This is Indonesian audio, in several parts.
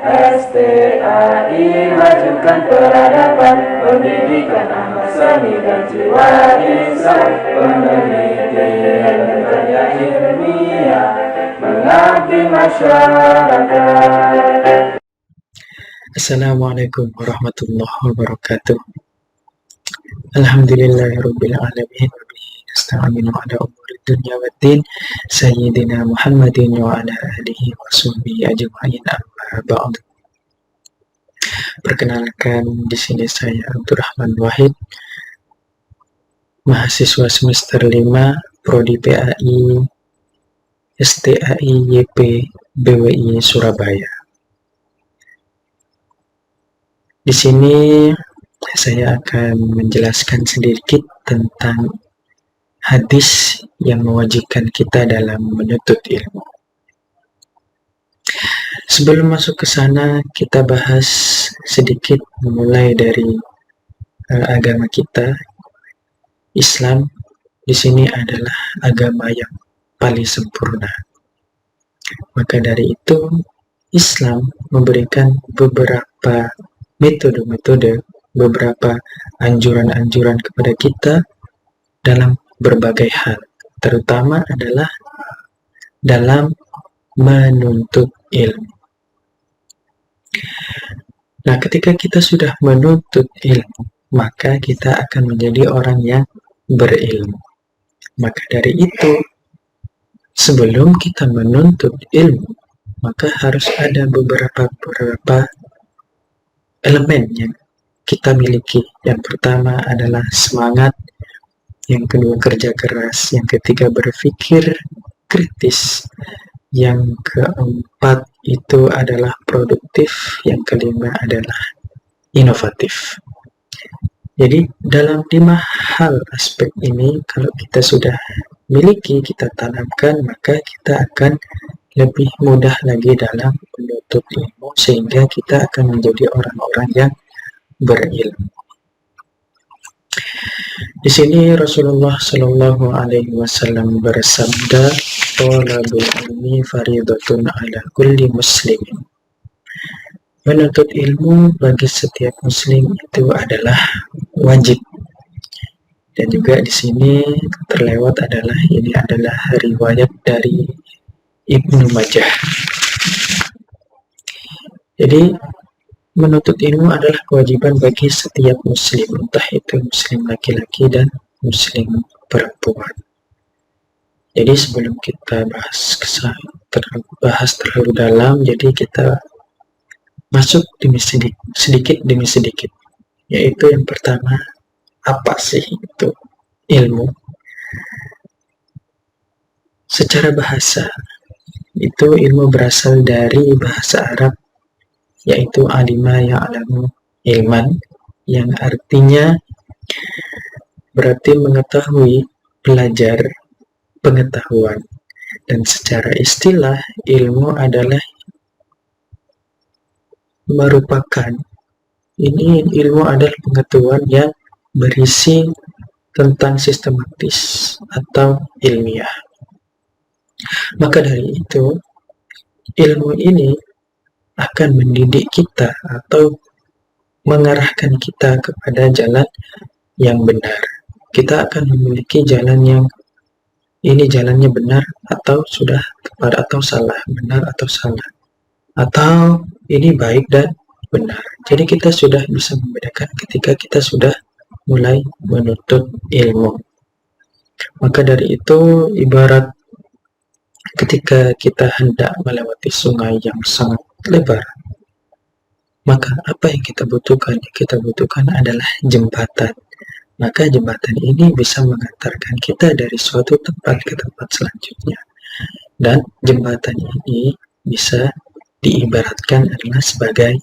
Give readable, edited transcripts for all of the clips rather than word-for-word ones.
STAI majukan peradaban, pendidikan amal seni dan jiwa Islam, penelitian dan karya ilmiah, mengabdi masyarakat. Assalamualaikum warahmatullahi wabarakatuh. Alhamdulillahirabbil alamin. Nasta'inu ala umuri dunya waddin. Sayyidina Muhammadin wa ala alihi wa sahbihi ajma'in, amma ba'd. Perkenalkan, di sini saya Abdurrahman Wahid, mahasiswa semester 5 Prodi PAI STAI YP BWI Surabaya. Di sini saya akan menjelaskan sedikit tentang hadis yang mewajibkan kita dalam menuntut ilmu. Sebelum masuk ke sana, kita bahas sedikit mulai dari agama kita. Islam di sini adalah agama yang paling sempurna. Maka dari itu, Islam memberikan beberapa metode-metode, beberapa anjuran-anjuran kepada kita dalam berbagai hal, terutama adalah dalam menuntut ilmu. Nah, ketika kita sudah menuntut ilmu, maka kita akan menjadi orang yang berilmu. Maka dari itu, sebelum kita menuntut ilmu, maka harus ada beberapa elemen yang kita miliki. Yang pertama adalah semangat, yang kedua kerja keras, yang ketiga berpikir kritis, yang keempat itu adalah produktif, yang kelima adalah inovatif. Jadi dalam 5 hal aspek ini, kalau kita sudah miliki, kita tanamkan, maka kita akan lebih mudah lagi dalam menuntut ilmu, sehingga kita akan menjadi orang-orang yang berilmu. Di sini Rasulullah Shallallahu Alaihi Wasallam bersabda, "Thalabul ilmi faridatun ala kulli muslimin." Menuntut ilmu bagi setiap muslim itu adalah wajib. Dan juga di sini terlewat adalah ini adalah riwayat dari Ibnu Majah. Jadi menuntut ilmu adalah kewajiban bagi setiap muslim, entah itu muslim laki-laki dan muslim perempuan. Jadi sebelum kita bahas terlalu dalam, jadi kita masuk sedikit demi sedikit. Yaitu yang pertama, apa sih itu ilmu? Secara bahasa, itu ilmu berasal dari bahasa Arab, yaitu alima ya'lamu ilman, yang artinya berarti mengetahui, belajar, pengetahuan. Dan secara istilah, ilmu adalah ilmu adalah pengetahuan yang berisi tentang sistematis atau ilmiah. Maka dari itu, ilmu ini akan mendidik kita atau mengarahkan kita kepada jalan yang benar. Kita akan memiliki jalan yang ini jalannya benar atau sudah tepat atau salah, benar atau salah, atau ini baik dan benar. Jadi kita sudah bisa membedakan ketika kita sudah mulai menuntut ilmu. Maka dari itu, ibarat ketika kita hendak melewati sungai yang sangat lebar, maka apa yang kita butuhkan? Yang kita butuhkan adalah jembatan. Maka jembatan ini bisa mengantarkan kita dari suatu tempat ke tempat selanjutnya. Dan jembatan ini bisa diibaratkan adalah sebagai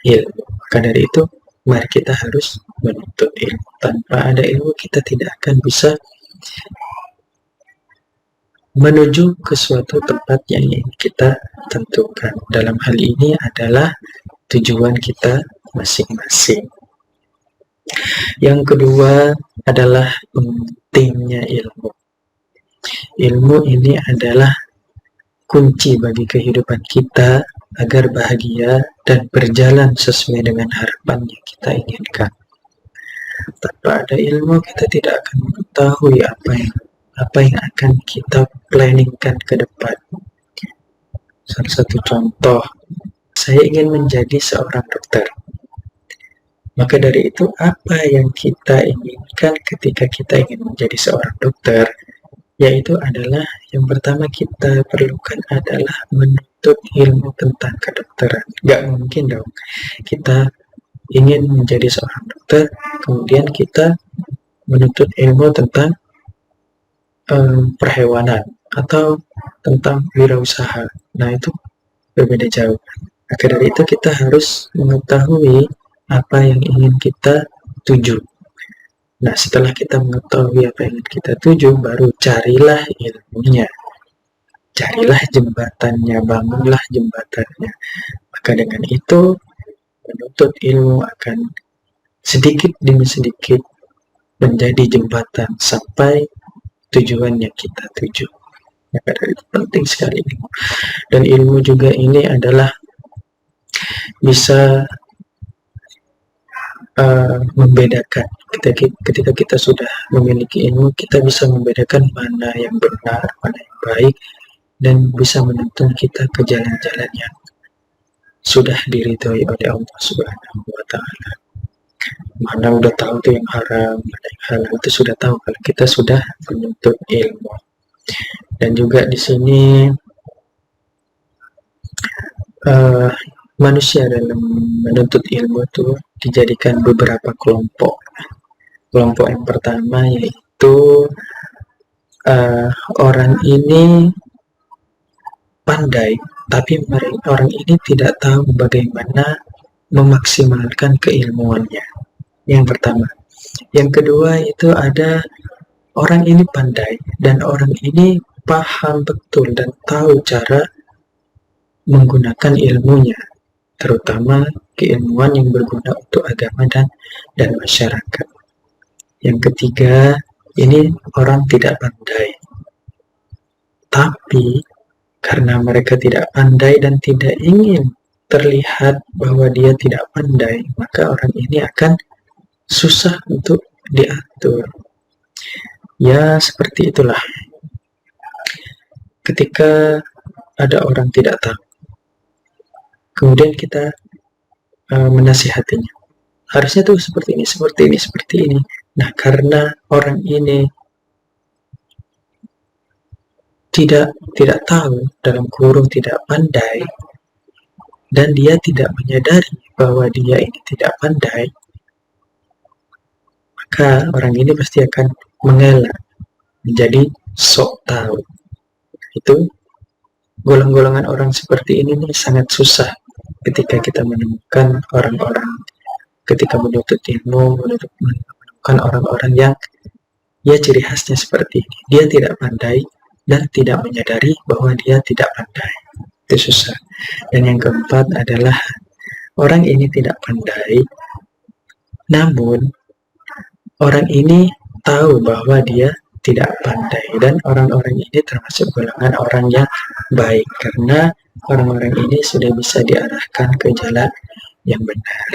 ilmu. Maka dari itu, mari kita harus menuntut ilmu. Tanpa ada ilmu, kita tidak akan bisa menuju ke suatu tempat yang ingin kita tentukan. Dalam hal ini adalah tujuan kita masing-masing. Yang kedua adalah pentingnya ilmu. Ilmu ini adalah kunci bagi kehidupan kita, agar bahagia dan berjalan sesuai dengan harapan yang kita inginkan. Tanpa ada ilmu, kita tidak akan mengetahui apa yang akan kita planningkan ke depan. Salah satu contoh, saya ingin menjadi seorang dokter. Maka dari itu, apa yang kita inginkan ketika kita ingin menjadi seorang dokter, yaitu adalah yang pertama kita perlukan adalah menuntut ilmu tentang kedokteran. Gak mungkin dong kita ingin menjadi seorang dokter, kemudian kita menuntut ilmu tentang perhewanan atau tentang wirausaha. Nah, itu berbeda jauh. Maka dari itu kita harus mengetahui apa yang ingin kita tuju. Nah, setelah kita mengetahui apa yang ingin kita tuju, baru carilah ilmunya. Carilah jembatannya, bangunlah jembatannya. Maka dengan itu, menuntut ilmu akan sedikit demi sedikit menjadi jembatan sampai tujuan yang kita tuju. Maka dari itu penting sekali ilmu. Dan ilmu juga ini adalah bisa membedakan. Ketika kita sudah memiliki ilmu, kita bisa membedakan mana yang benar, mana yang baik, dan bisa menuntun kita ke jalan-jalan yang sudah diridhoi oleh Allah Subhanahu wa Ta'ala. Mana udah tahu tuh yang haram, mana yang halal, itu sudah tahu kalau kita sudah menuntut ilmu. Dan juga di sini manusia dalam menuntut ilmu itu dijadikan beberapa kelompok. Kelompok yang pertama yaitu orang ini pandai, tapi orang ini tidak tahu bagaimana memaksimalkan keilmuannya. Yang pertama. Yang kedua itu ada orang ini pandai dan orang ini paham betul dan tahu cara menggunakan ilmunya, terutama keilmuan yang berguna untuk agama dan masyarakat. Yang ketiga, ini orang tidak pandai. Tapi karena mereka tidak pandai dan tidak ingin terlihat bahwa dia tidak pandai, maka orang ini akan susah untuk diatur. Ya, seperti itulah. Ketika ada orang tidak tahu, kemudian kita menasihatinya. Harusnya tuh seperti ini, seperti ini, seperti ini. Nah, karena orang ini tidak tahu, dalam kurung tidak pandai, dan dia tidak menyadari bahwa dia ini tidak pandai, maka orang ini pasti akan mengelak, menjadi sok tahu. Itu golongan-golongan orang seperti ini nih sangat susah ketika kita menemukan orang-orang, ketika menuntut ilmu, menemukan orang-orang yang ya ciri khasnya seperti ini. Dia tidak pandai dan tidak menyadari bahwa dia tidak pandai. Itu susah. Dan yang keempat adalah orang ini tidak pandai, namun orang ini tahu bahwa dia tidak pandai, dan orang-orang ini termasuk golongan orang yang baik karena orang-orang ini sudah bisa diarahkan ke jalan yang benar.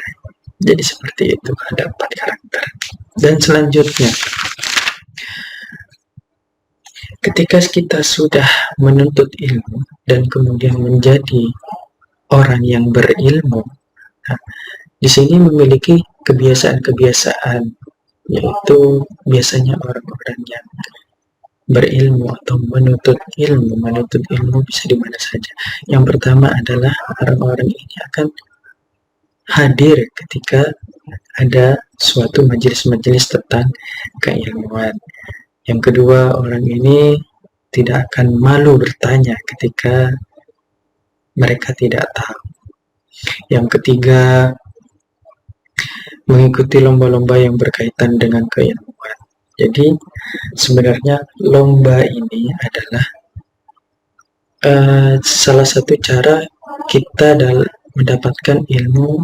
Jadi seperti itu, ada 4 karakter. Dan selanjutnya, ketika kita sudah menuntut ilmu dan kemudian menjadi orang yang berilmu, nah, di sini memiliki kebiasaan-kebiasaan, yaitu biasanya orang-orang yang berilmu atau menuntut ilmu bisa di mana saja. Yang pertama adalah orang-orang ini akan hadir ketika ada suatu majelis-majelis tentang keilmuan. Yang kedua, orang ini tidak akan malu bertanya ketika mereka tidak tahu. Yang ketiga, mengikuti lomba-lomba yang berkaitan dengan keilmuan. Jadi sebenarnya lomba ini adalah salah satu cara kita mendapatkan ilmu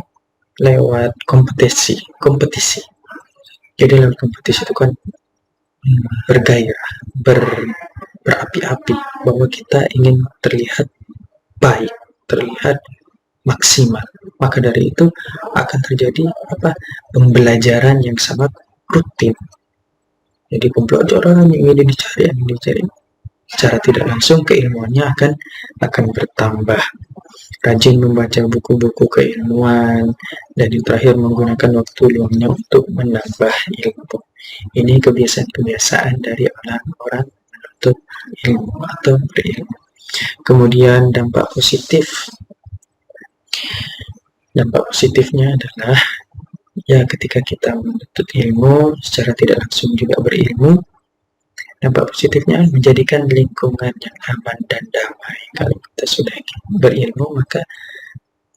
lewat kompetisi. Jadi lewat kompetisi itu kan bergairah, berapi-api bahwa kita ingin terlihat baik, terlihat maksimal. Maka dari itu akan terjadi pembelajaran yang sangat rutin. Jadi pembelajaran yang ini dicari, secara tidak langsung keilmuannya akan bertambah. Rajin membaca buku-buku keilmuan, dan yang terakhir menggunakan waktu luangnya untuk menambah ilmu. Ini kebiasaan-kebiasaan dari orang-orang menuntut ilmu atau berilmu. Kemudian dampak positifnya adalah ketika kita menuntut ilmu secara tidak langsung juga berilmu, dampak positifnya menjadikan lingkungan yang aman dan damai. Kalau kita sudah berilmu, maka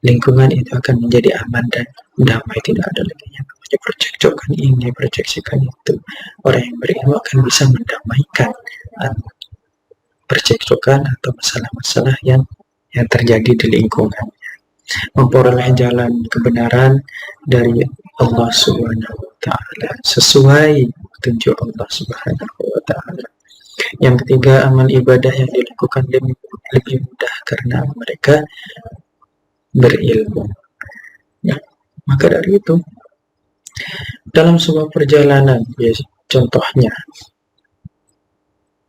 lingkungan itu akan menjadi aman dan damai. Tidak ada lagi yang namanya percekcokan ini, percekcokan itu. Orang yang berilmu akan bisa mendamaikan percekcokan atau masalah-masalah yang terjadi di lingkungan. Memperoleh jalan kebenaran dari Allah Subhanahu wa Ta'ala sesuai petunjuk Allah Subhanahu wa Ta'ala. Yang ketiga, amal ibadah yang dilakukan lebih mudah karena mereka berilmu. Maka dari itu, dalam sebuah perjalanan, contohnya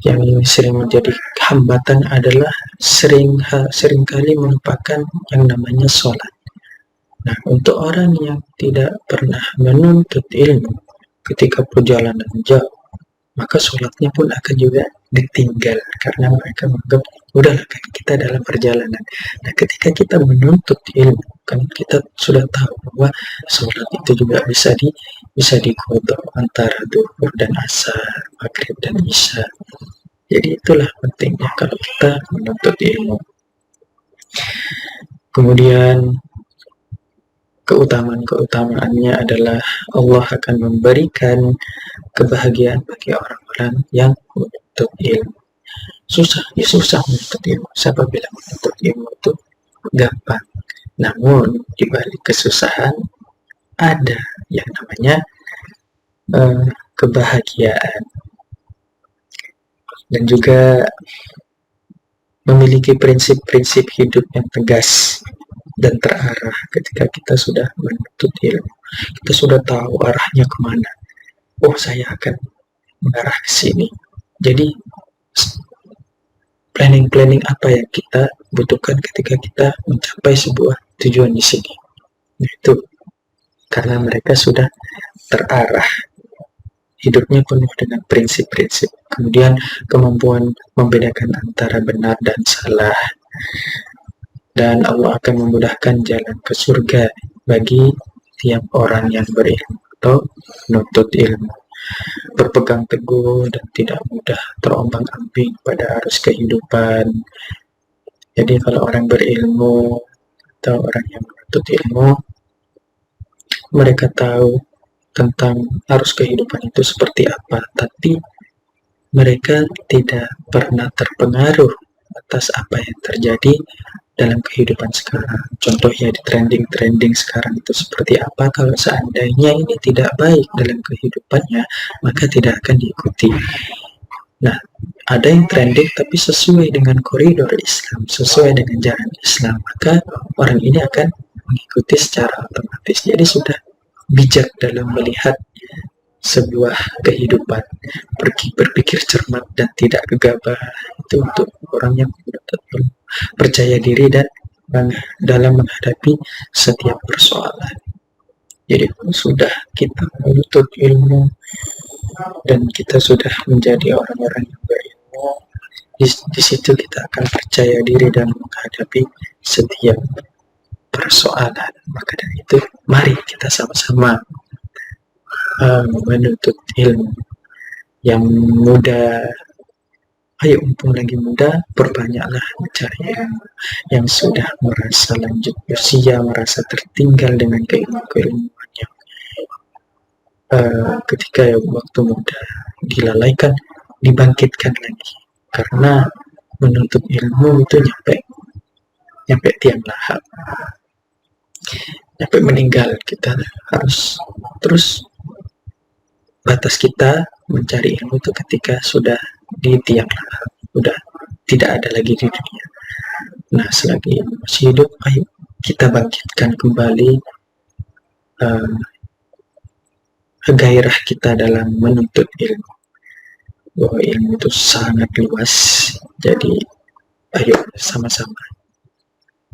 yang sering menjadi hambatan adalah seringkali melupakan yang namanya sholat. Nah, untuk orang yang tidak pernah menuntut ilmu ketika perjalanan jauh, maka sholatnya pun akan juga ditinggal karena mereka menganggap udahlah kan kita dalam perjalanan. Nah, ketika kita menuntut ilmu, kan kita sudah tahu bahwa sholat itu juga bisa diqadha antara duhur dan asar, maghrib dan isya. Jadi itulah pentingnya kalau kita menuntut ilmu. Kemudian keutamaannya adalah Allah akan memberikan kebahagiaan bagi orang-orang yang menuntut ilmu. Susah menuntut ilmu. Siapa bilang menuntut ilmu itu gampang? Namun di balik kesusahan ada yang namanya kebahagiaan, dan juga memiliki prinsip-prinsip hidup yang tegas dan terarah. Ketika kita sudah menuntut ilmu, kita sudah tahu arahnya kemana. Oh, saya akan mengarah ke sini. Jadi planning apa yang kita butuhkan ketika kita mencapai sebuah tujuan di sini. Itu karena mereka sudah terarah, hidupnya penuh dengan prinsip-prinsip. Kemudian kemampuan membedakan antara benar dan salah, dan Allah akan memudahkan jalan ke surga bagi tiap orang yang berilmu atau menuntut ilmu. Berpegang teguh dan tidak mudah terombang-ambing pada arus kehidupan. Jadi kalau orang berilmu atau orang yang menuntut ilmu, mereka tahu tentang arus kehidupan itu seperti apa, tapi mereka tidak pernah terpengaruh atas apa yang terjadi dalam kehidupan sekarang. Contohnya di trending sekarang itu seperti apa. Kalau seandainya ini tidak baik dalam kehidupannya, maka tidak akan diikuti. Nah, ada yang trending tapi sesuai dengan koridor Islam, sesuai dengan jalan Islam, maka orang ini akan mengikuti secara otomatis. Jadi sudah bijak dalam melihat sebuah kehidupan, berpikir cermat dan tidak gegabah. Itu untuk orang yang percaya diri dan dalam menghadapi setiap persoalan. Jadi sudah kita menuntut ilmu dan kita sudah menjadi orang-orang yang berilmu, di situ kita akan percaya diri dan menghadapi setiap persoalan. Maka dari itu, mari kita sama-sama menuntut ilmu yang mudah. Ayo, mumpung lagi muda, perbanyaklah mencari ilmu. Yang sudah merasa lanjut usia, merasa tertinggal dengan keilmuan yang ketika waktu muda dilalaikan, dibangkitkan lagi. Karena menuntut ilmu itu nyampe tiang lahap, nyampe meninggal. Kita harus terus, batas kita mencari ilmu itu ketika sudah di tiang lahap, udah tidak ada lagi di dunia. Nah, selagi masih hidup, ayo kita bangkitkan kembali gairah kita dalam menuntut ilmu. Bahwa ilmu itu sangat luas, jadi ayo sama-sama.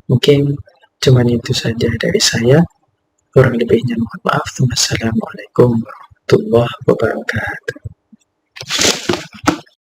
Mungkin cuman itu saja dari saya. Kurang lebihnya mohon maaf. Wassalamualaikum warahmatullahi wabarakatuh.